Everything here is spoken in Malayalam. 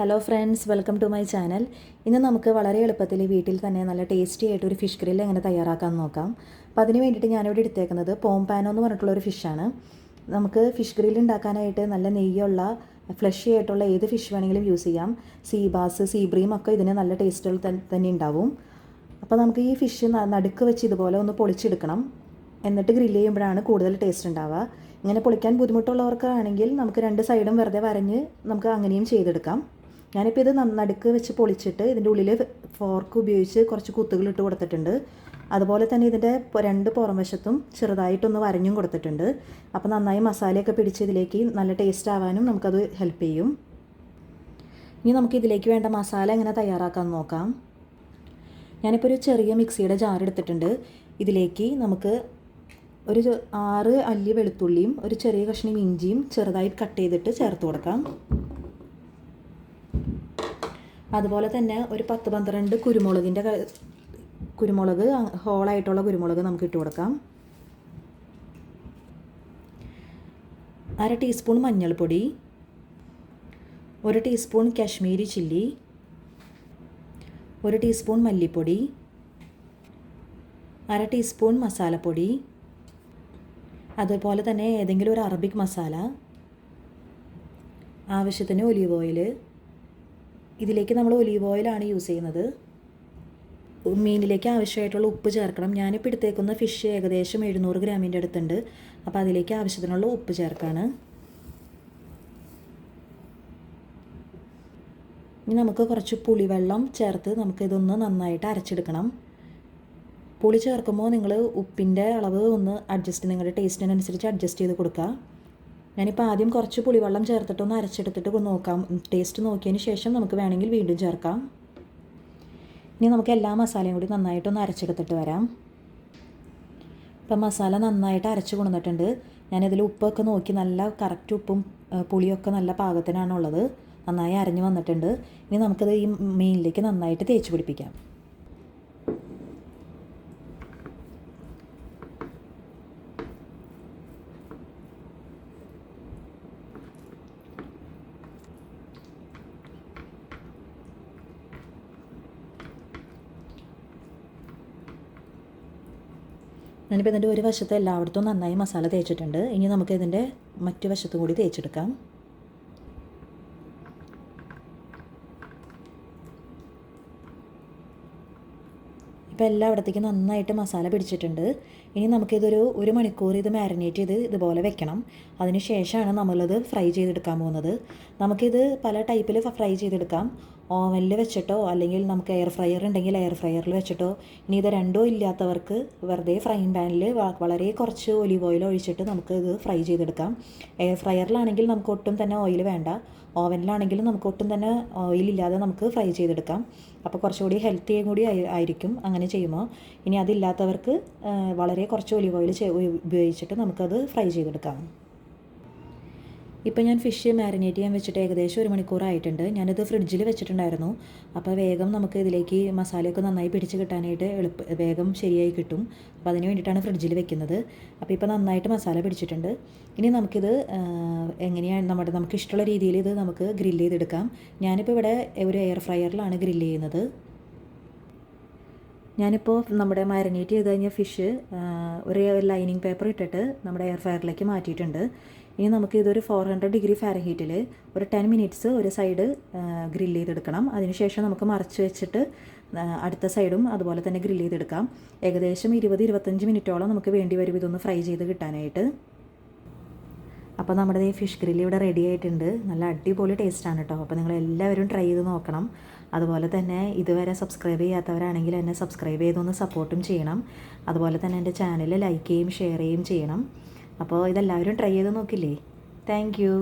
Hello friends, welcome to my channel. ഇന്ന് നമുക്ക് വളരെ എളുപ്പത്തിൽ വീട്ടിൽ തന്നെ നല്ല ടേസ്റ്റി ആയിട്ട് ഒരു ഫിഷ് ഗ്രിൽ എങ്ങനെ തയ്യാറാക്കാമെന്ന് നോക്കാം. അപ്പോൾ അതിന് വേണ്ടിയിട്ട് ഞാനിവിടെ എടുത്തേക്കുന്നത് പോംപാനോ എന്ന് പറഞ്ഞിട്ടുള്ളൊരു ഫിഷാണ്. നമുക്ക് ഫിഷ് ഗ്രിൽ ഉണ്ടാക്കാനായിട്ട് നല്ല നെയ്യുള്ള ഫ്ലഷി ആയിട്ടുള്ള ഏത് ഫിഷ് വേണമെങ്കിലും യൂസ് ചെയ്യാം. സീ ബാസ്, സീ ബ്രീം ഒക്കെ ഇതിന് നല്ല ടേസ്റ്റുകൾ തന്നെ ഉണ്ടാവും. അപ്പോൾ നമുക്ക് ഈ ഫിഷ് നടുക്ക് വെച്ച് ഇതുപോലെ ഒന്ന് പൊളിച്ചെടുക്കണം. എന്നിട്ട് ഗ്രില്ല് ചെയ്യുമ്പോഴാണ് കൂടുതൽ ടേസ്റ്റ് ഉണ്ടാവുക. ഇങ്ങനെ പൊളിക്കാൻ ബുദ്ധിമുട്ടുള്ളവർക്കാണെങ്കിൽ നമുക്ക് രണ്ട് സൈഡും വെറുതെ വരഞ്ഞ് നമുക്ക് അങ്ങനെയും ചെയ്തെടുക്കാം. ഞാനിപ്പോൾ ഇത് നടുക്ക് വെച്ച് പൊളിച്ചിട്ട് ഇതിൻ്റെ ഉള്ളിൽ ഫോർക്ക് ഉപയോഗിച്ച് കുറച്ച് കുത്തുകൾ ഇട്ട് കൊടുത്തിട്ടുണ്ട്. അതുപോലെ തന്നെ ഇതിൻ്റെ രണ്ട് പുറം വശത്തും ചെറുതായിട്ടൊന്ന് വരഞ്ഞും കൊടുത്തിട്ടുണ്ട്. അപ്പോൾ നന്നായി മസാലയൊക്കെ പിടിച്ച് ഇതിലേക്ക് നല്ല ടേസ്റ്റ് ആവാനും നമുക്കത് ഹെൽപ്പ് ചെയ്യും. ഇനി നമുക്ക് ഇതിലേക്ക് വേണ്ട മസാല എങ്ങനെ തയ്യാറാക്കാമെന്ന് നോക്കാം. ഞാനിപ്പോൾ ഒരു ചെറിയ മിക്സിയുടെ ജാർ എടുത്തിട്ടുണ്ട്. ഇതിലേക്ക് നമുക്ക് ഒരു 6 അല്ലി വെളുത്തുള്ളിയും ഒരു ചെറിയ കഷ്ണം ഇഞ്ചിയും ചെറുതായി കട്ട് ചെയ്തിട്ട് ചേർത്ത് കൊടുക്കാം. അതുപോലെ തന്നെ ഒരു 10-12 കുരുമുളക് ഹോളായിട്ടുള്ള കുരുമുളക് നമുക്ക് ഇട്ട് കൊടുക്കാം. 1/2 ടീസ്പൂൺ മഞ്ഞൾപ്പൊടി, 1 ടീസ്പൂൺ കാശ്മീരി ചില്ലി, 1 ടീസ്പൂൺ മല്ലിപ്പൊടി, 1/2 ടീസ്പൂൺ മസാലപ്പൊടി, അതുപോലെ തന്നെ ഏതെങ്കിലും ഒരു അറബിക് മസാല, ആവശ്യത്തിന് ഒലീവ് ഓയിൽ. ഇതിലേക്ക് നമ്മൾ ഒലീവ് ഓയിലാണ് യൂസ് ചെയ്യുന്നത്. മീനിലേക്ക് ആവശ്യമായിട്ടുള്ള ഉപ്പ് ചേർക്കണം. ഞാനിപ്പോൾ എടുത്തേക്കുന്ന ഫിഷ് ഏകദേശം 700 ഗ്രാമിൻ്റെ അടുത്തുണ്ട്. അപ്പോൾ അതിലേക്ക് ആവശ്യത്തിനുള്ള ഉപ്പ് ചേർക്കാണ്. ഇനി നമുക്ക് കുറച്ച് പുളിവെള്ളം ചേർത്ത് നമുക്കിതൊന്ന് നന്നായിട്ട് അരച്ചെടുക്കണം. പുളി ചേർക്കുമ്പോൾ നിങ്ങൾ ഉപ്പിൻ്റെ അളവ് ഒന്ന് നിങ്ങളുടെ ടേസ്റ്റിനനുസരിച്ച് അഡ്ജസ്റ്റ് ചെയ്ത് കൊടുക്കുക. ഞാനിപ്പോൾ ആദ്യം കുറച്ച് പുളിവെള്ളം ചേർത്തിട്ടൊന്ന് അരച്ചെടുത്തിട്ട് നോക്കാം. ടേസ്റ്റ് നോക്കിയതിന് ശേഷം നമുക്ക് വേണമെങ്കിൽ വീണ്ടും ചേർക്കാം. ഇനി നമുക്ക് എല്ലാ മസാലയും കൂടി നന്നായിട്ടൊന്ന് അരച്ചെടുത്തിട്ട് വരാം. ഇപ്പം മസാല നന്നായിട്ട് അരച്ച് കൊണ്ടുവന്നിട്ടുണ്ട്. ഞാനിതിൽ ഉപ്പൊക്കെ നോക്കി നല്ല കറക്റ്റ് ഉപ്പും പുളിയൊക്കെ നല്ല പാകത്തിനാണുള്ളത്. നന്നായി അരഞ്ഞ് വന്നിട്ടുണ്ട്. ഇനി നമുക്കത് ഈ മീനിലേക്ക് നന്നായിട്ട് തേച്ച് പിടിപ്പിക്കാം. ഞാനിപ്പോൾ ഇതിൻ്റെ ഒരു വശത്ത് എല്ലായിടത്തും നന്നായി മസാല തേച്ചിട്ടുണ്ട്. ഇനി നമുക്ക് ഇതിൻ്റെ മറ്റു വശത്തും കൂടി തേച്ചെടുക്കാം. ഇപ്പോൾ എല്ലായിടത്തേക്കും നന്നായിട്ട് മസാല പിടിച്ചിട്ടുണ്ട്. ഇനി നമുക്കിതൊരു 1 മണിക്കൂർ ഇത് മാരിനേറ്റ് ചെയ്ത് ഇതുപോലെ വെക്കണം. അതിന് ശേഷമാണ് നമ്മളിത് ഫ്രൈ ചെയ്തെടുക്കാൻ പോകുന്നത്. നമുക്കിത് പല ടൈപ്പിൽ ഫ്രൈ ചെയ്തെടുക്കാം. ഓവനിൽ വെച്ചിട്ടോ അല്ലെങ്കിൽ നമുക്ക് എയർ ഫ്രയർ ഉണ്ടെങ്കിൽ എയർ ഫ്രയറിൽ വെച്ചിട്ടോ. ഇനി ഇത് രണ്ടോ ഇല്ലാത്തവർക്ക് വെറുതെ ഫ്രൈയിങ് പാനിൽ വളരെ കുറച്ച് ഒലിവ് ഓയിൽ ഒഴിച്ചിട്ട് നമുക്ക് ഇത് ഫ്രൈ ചെയ്തെടുക്കാം. എയർ ഫ്രയറിലാണെങ്കിൽ നമുക്ക് ഒട്ടും തന്നെ ഓയിൽ വേണ്ട. ഓവനിലാണെങ്കിലും നമുക്ക് ഒട്ടും തന്നെ ഓയിലില്ലാതെ നമുക്ക് ഫ്രൈ ചെയ്തെടുക്കാം. അപ്പോൾ കുറച്ചുകൂടി ഹെൽത്തിയും കൂടി ആയിരിക്കും അങ്ങനെ ചെയ്യുമ്പോൾ. ഇനി അതില്ലാത്തവർക്ക് വളരെ കുറച്ച് ഒലിവ് ഓയിൽ ഉപയോഗിച്ചിട്ട് നമുക്കത് ഫ്രൈ ചെയ്തെടുക്കാം. ഇപ്പോൾ ഞാൻ ഫിഷ് മാരിനേറ്റ് ചെയ്യാൻ വെച്ചിട്ട് ഏകദേശം 1 മണിക്കൂറായിട്ടുണ്ട്. ഞാനിത് ഫ്രിഡ്ജിൽ വെച്ചിട്ടുണ്ടായിരുന്നു. അപ്പോൾ വേഗം നമുക്ക് ഇതിലേക്ക് മസാലയൊക്കെ നന്നായി പിടിച്ച് കിട്ടാനായിട്ട് വേഗം ശരിയായി കിട്ടും. അപ്പോൾ അതിന് വേണ്ടിയിട്ടാണ് ഫ്രിഡ്ജിൽ വെക്കുന്നത്. അപ്പോൾ ഇപ്പോൾ നന്നായിട്ട് മസാല പിടിച്ചിട്ടുണ്ട്. ഇനി നമുക്കിത് എങ്ങനെയാണ് നമുക്ക് ഇഷ്ടമുള്ള രീതിയിൽ ഇത് നമുക്ക് ഗ്രില്ല് ചെയ്തെടുക്കാം. ഞാനിപ്പോൾ ഇവിടെ ഒരു എയർ ഫ്രയറിലാണ് ഗ്രില്ല് ചെയ്യുന്നത്. ഞാനിപ്പോൾ നമ്മുടെ മാരിനേറ്റ് ചെയ്ത് കഴിഞ്ഞ ഫിഷ് ഒരു ലൈനിങ് പേപ്പർ ഇട്ടിട്ട് നമ്മുടെ എയർ ഫ്രയറിലേക്ക് മാറ്റിയിട്ടുണ്ട്. ഇനി നമുക്ക് ഇതൊരു 400 ഡിഗ്രി ഫാരൻഹീറ്റിൽ ഒരു 10 മിനിറ്റ്സ് ഒരു സൈഡ് ഗ്രില്ല് ചെയ്തെടുക്കണം. അതിനുശേഷം നമുക്ക് മറച്ച് വെച്ചിട്ട് അടുത്ത സൈഡും അതുപോലെ തന്നെ ഗ്രില്ല് ചെയ്തെടുക്കാം. ഏകദേശം 20-25 മിനിറ്റോളം നമുക്ക് വേണ്ടി വരും ഇതൊന്ന് ഫ്രൈ ചെയ്ത് കിട്ടാനായിട്ട്. അപ്പോൾ നമ്മുടെ ഈ ഫിഷ് ഗ്രില്ല് ഇവിടെ റെഡി ആയിട്ടുണ്ട്. നല്ല അടിപൊളി ടേസ്റ്റാണ് കേട്ടോ. അപ്പോൾ നിങ്ങൾ എല്ലാവരും ട്രൈ ചെയ്ത് നോക്കണം. അതുപോലെ തന്നെ ഇതുവരെ സബ്സ്ക്രൈബ് ചെയ്യാത്തവരാണെങ്കിൽ എന്നെ സബ്സ്ക്രൈബ് ചെയ്തൊന്ന് സപ്പോർട്ടും ചെയ്യണം. അതുപോലെ തന്നെ എൻ്റെ ചാനൽ ലൈക്ക് ചെയ്യുകയും ഷെയർ ചെയ്യുകയും ചെയ്യണം. അപ്പോൾ ഇതെല്ലാവരും ട്രൈ ചെയ്ത് നോക്കില്ലേ. Thank you.